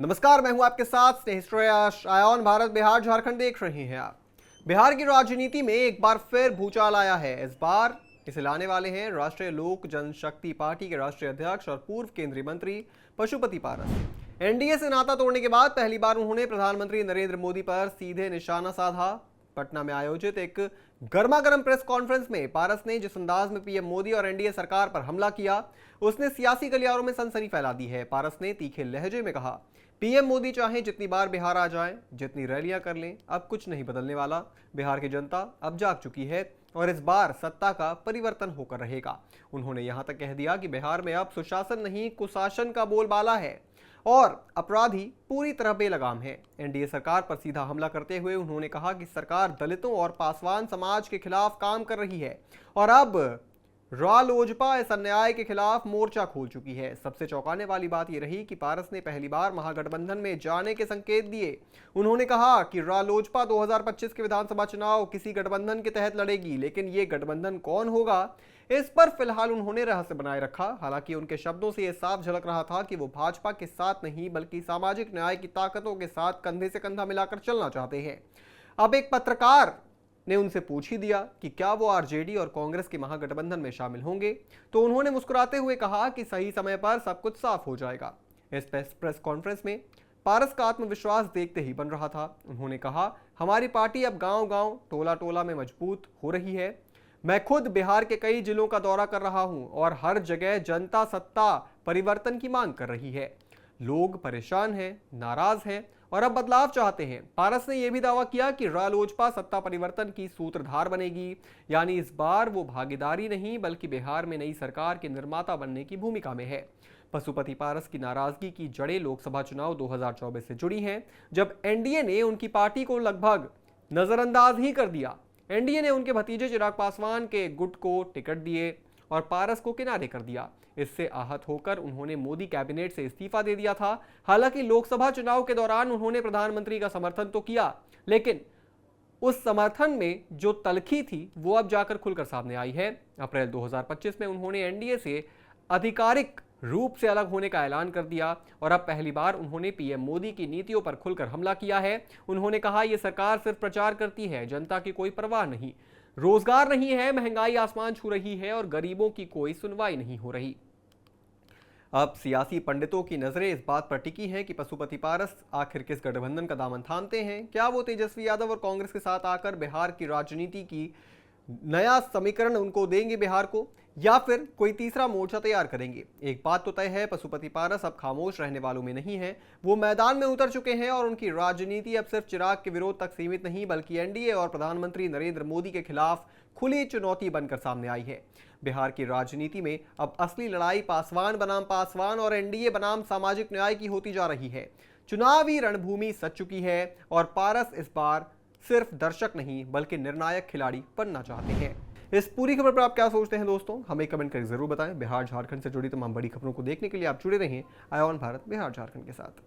नमस्कार, मैं हूं आपके साथ स्नेहिस्ट्रयाश। आयोन भारत बिहार झारखंड देख रहे हैं आप। बिहार की राजनीति में एक बार फिर भूचाल आया है। इस बार इसे लाने वाले हैं राष्ट्रीय लोक जनशक्ति पार्टी के राष्ट्रीय अध्यक्ष और पूर्व केंद्रीय मंत्री पशुपति पारस। एनडीए से नाता तोड़ने के बाद पहली बार उन्होंने प्रधानमंत्री नरेंद्र मोदी पर सीधे निशाना साधा। पटना में आयोजित एक गर्मागर्म प्रेस कॉन्फ्रेंस में पारस ने जिस अंदाज में पीएम मोदी और एनडीए सरकार पर हमला किया, उसने सियासी गलियारों में सनसनी फैला दी है। पारस ने तीखे लहजे में कहा, पीएम मोदी चाहे जितनी बार बिहार आ जाएं, जितनी रैलियां कर लें, अब कुछ नहीं बदलने वाला। बिहार की जनता अब जाग चुकी है और इस बार सत्ता का परिवर्तन होकर रहेगा। उन्होंने यहां तक कह दिया कि बिहार में अब सुशासन नहीं, कुशासन का बोलबाला है और अपराधी पूरी तरह बेलगाम है। एनडीए सरकार पर सीधा हमला करते हुए उन्होंने कहा कि सरकार दलितों और पासवान समाज के खिलाफ काम कर रही है और अब रालोजपा इस अन्याय के खिलाफ मोर्चा खोल चुकी है। सबसे चौंकाने वाली बात यह रही कि पारस ने पहली बार महागठबंधन में जाने के संकेत दिए। उन्होंने कहा कि रालोजपा 2025 के विधानसभा चुनाव किसी गठबंधन के तहत लड़ेगी, लेकिन ये गठबंधन कौन होगा, इस पर फिलहाल उन्होंने रहस्य बनाए रखा। हालांकि उनके शब्दों से यह साफ झलक रहा था कि वो भाजपा के साथ नहीं बल्कि सामाजिक न्याय की ताकतों के साथ कंधे से कंधा मिलाकर चलना चाहते हैं। अब एक पत्रकार ने उनसे पूछ ही दिया कि क्या वो आरजेडी और कांग्रेस के महागठबंधन में शामिल होंगे, तो उन्होंने मुस्कुराते हुए कहा कि सही समय पर सब कुछ साफ हो जाएगा। इस प्रेस कॉन्फ्रेंस में पारस का आत्मविश्वास देखते ही बन रहा था। उन्होंने कहा, हमारी पार्टी अब गांव-गांव, टोला-टोला में मजबूत हो रही है। मैं खुद बिहार के कई जिलों का दौरा कर रहा हूं और हर जगह जनता सत्ता परिवर्तन की मांग कर रही है। लोग परेशान हैं, नाराज हैं और अब बदलाव चाहते हैं। पारस ने यह भी दावा किया कि रालोजपा सत्ता परिवर्तन की सूत्रधार बनेगी, यानी इस बार वो भागीदारी नहीं बल्कि बिहार में नई सरकार के निर्माता बनने की भूमिका में है। पशुपति पारस की नाराजगी की जड़ें लोकसभा चुनाव 2024 से जुड़ी हैं, जब एनडीए ने उनकी पार्टी को लगभग नजरअंदाज ही कर दिया। एनडीए ने उनके भतीजे चिराग पासवान के गुट को टिकट दिए और पारस को किनारे कर दिया। इससे आहत होकर उन्होंने मोदी कैबिनेट से इस्तीफा दे दिया था। हालांकि लोकसभा चुनाव के दौरान उन्होंने प्रधानमंत्री का समर्थन तो किया, लेकिन उस समर्थन में जो तलखी थी वो अब जाकर खुलकर सामने आई है। अप्रैल 2025 में उन्होंने एनडीए से आधिकारिक रूप से अलग होने का ऐलान कर दिया और अब पहली बार उन्होंने पीएम मोदी की नीतियों पर खुलकर हमला किया है। उन्होंने कहा, यह सरकार सिर्फ प्रचार करती है, जनता की कोई परवाह नहीं, रोजगार नहीं है, महंगाई आसमान छू रही है और गरीबों की कोई सुनवाई नहीं हो रही। अब सियासी पंडितों की नजरें इस बात पर टिकी हैं कि पशुपति पारस आखिर किस गठबंधन का दामन थामते हैं। क्या वो तेजस्वी यादव और कांग्रेस के साथ आकर बिहार की राजनीति की नया समीकरण उनको देंगे बिहार को, या फिर कोई तीसरा मोर्चा तैयार करेंगे। एक बात तो तय है, पशुपति पारस अब खामोश रहने वालों में नहीं है। वो मैदान में उतर चुके हैं और उनकी राजनीति अब सिर्फ चिराग के विरोध तक सीमित नहीं बल्कि एनडीए और प्रधानमंत्री नरेंद्र मोदी के खिलाफ खुली चुनौती बनकर सामने आई है। बिहार की राजनीति में अब असली लड़ाई पासवान बनाम पासवान और एनडीए बनाम सामाजिक न्याय की होती जा रही है। चुनावी रणभूमि सज चुकी है और पारस इस बार सिर्फ दर्शक नहीं बल्कि निर्णायक खिलाड़ी बनना चाहते हैं। इस पूरी खबर पर आप क्या सोचते हैं दोस्तों, हमें कमेंट करके जरूर बताएं। बिहार झारखंड से जुड़ी तमाम बड़ी खबरों को देखने के लिए आप जुड़े रहें आयोन भारत बिहार झारखंड के साथ।